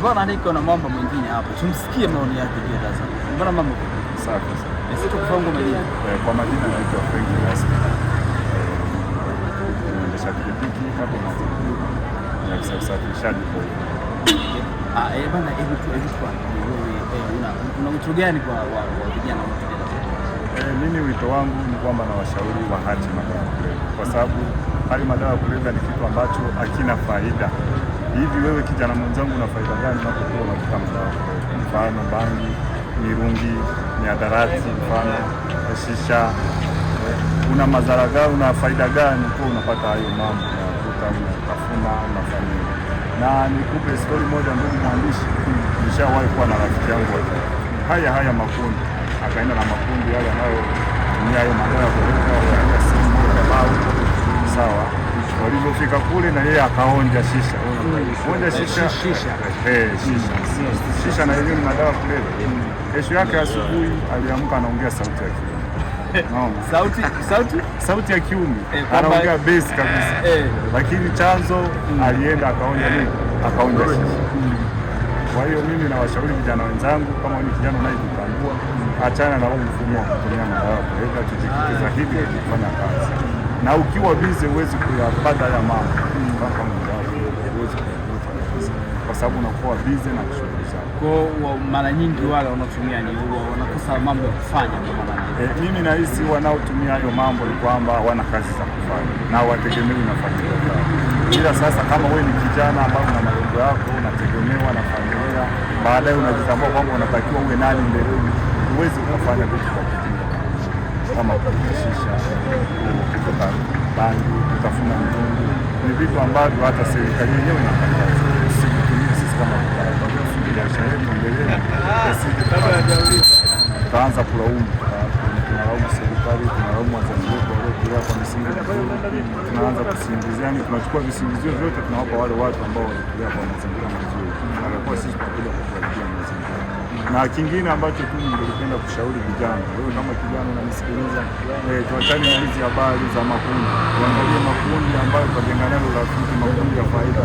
Bwana niko na mambo mengine hapa. Tumsikie maoni yake juu ya Tanzania. Mbona mambo safi sana. Sisi tukufahamu majina. Kwa majina naitwa Frank Rasmi. Naendesha pikipiki hapo na usafirishaji kwa bwana hebu kwa una wito gani kwa vijana wote? Mimi wito wangu ni kwamba na washauri waache madawa ya kulevya, kwa sababu hali madawa ya kulevya ni kitu ambacho hakina faida. Hivi wewe kijana mwenzangu, una faida gani unapokuwa unavuta madawa? Mfano bangi, mirungi, mihadarati, mfano shisha. Una madhara gani, una faida gani kwa unapata hayo mambo unavuta, unatafuna, unafanya? Na nikupe story moja, ndugu mwandishi. Nishawahi kuwa na rafiki yangu haya makundi, akaenda na makundi yale tumia hayo madawa ya kulevya, wakaenda sehemu moja bao, sawa. Walipofika kule na yeye akaonja shisha. Shisha na yenyewe ni madawa kulevya. Kesho yake asubuhi aliamka anaongea sauti ya kiume. Sauti ya kiume. Anaongea bass kabisa. Lakini chanzo alienda akaonja nini? Akaonja shisha. Kwa hiyo mimi nawashauri vijana wenzangu, kama ni kijana unayejitambua, achana na huo mfumo wa kutumia madawa ya kulevya, tujikite zaidi kufanya kazi. Na ukiwa bize huwezi kuyapata haya mambo kama huwezi kuyavuta kabisa, kwa sababu unakuwa bize na shughuli zako. Kwa mara nyingi wale wanaotumia ni huwa wanakosa mambo ya kufanya. Mimi nahisi wanaotumia hayo mambo ni kwamba wana kazi za kufanya na wategemewi na familia zao. Ila sasa kama wewe ni kijana ambao una malengo yako, unategemewa na familia, baadaye unajitambua kwamba unatakiwa uwe nani mbeleni, huwezi ukafanya vitu kwa kujinga kama kushusha, kutoka bangi, kutafuna mtungi. Ni vitu ambavyo hata serikali yenyewe inakataza. Usitumie sisi kama biashara yetu mbeleni, tutaanza kulaumu. Tunalaumu serikali, tunalaumu wazazi wetu waliokulea kwa misingi mizuri, tunaanza kusingizia, tunachukua visingizio vyote tunawapa wale watu ambao walikulea kwa mazingira mazuri, kwa sisi tunakuja kuharibia mazingira. Na kingine ambacho tu ningependa kushauri vijana, wewe kama kijana unanisikiliza, tuachane na hizi habari za makundi, tuangalie makundi ambayo tutajenga nayo urafiki, makundi ya faida.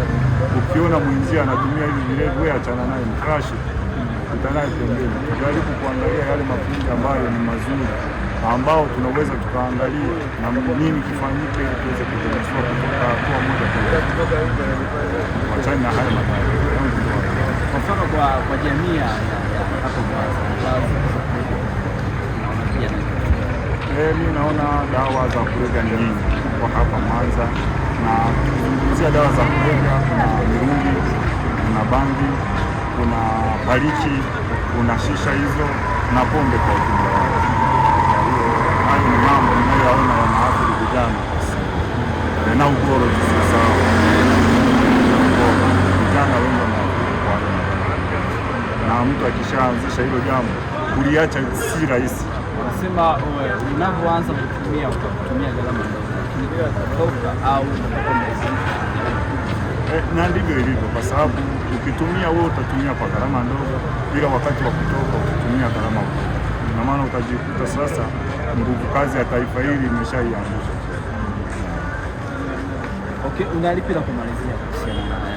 Ukiona mwenzia anatumia hivi vilevi, wewe achana naye, mcrash, utanaye pembeni. Tujaribu kuangalia yale makundi ambayo ni mazuri, ambao tunaweza tukaangalia na nini kifanyike ili tuweze kutengeneza kutoka hatua moja kwa wachana na haya madhara. Kwa mfano kwa jamii hapo mimi naona dawa za kulevya ni nyingi kwa hapa Mwanza, na kuzungumzia dawa za kulevya kuna mirungi, kuna bangi, kuna pariki, kuna shisha hizo na pombe kwa ujumla. Hayo ni mambo ninayoona yanaathiri vijana na ukoro. Sasa vijana wengi na mtu akishaanzisha hilo jambo kuliacha si rahisi. Wanasema unapoanza kutumia utatumia gharama ndogo, lakini kutoka au na ndivyo ilivyo, kwa sababu ukitumia wewe utatumia kwa gharama ndogo, ila wakati wa kutoka utatumia gharama kubwa. Na maana utajikuta sasa nguvu kazi ya taifa hili imeshaiangusha. Okay, unalipi la kumalizia kuhusiana na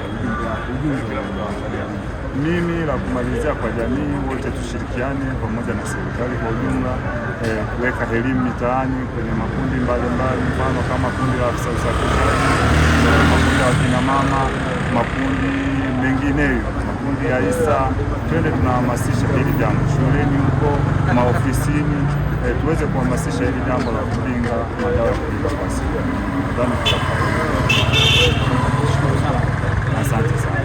ujumbe wa jamii? Mimi la kumalizia kwa jamii, wote tushirikiane pamoja na serikali kwa ujumla, kuweka elimu mitaani kwenye makundi mbalimbali, mfano kama kundi la afisa usafirishaji, makundi ya kina mama, makundi mengineyo, makundi ya Isa. Twende tunahamasisha hili jambo shuleni huko, maofisini, tuweze kuhamasisha hili jambo la kupinga madawa ya kulevya kwa asili. Nadhani tutafanya. Asante sana.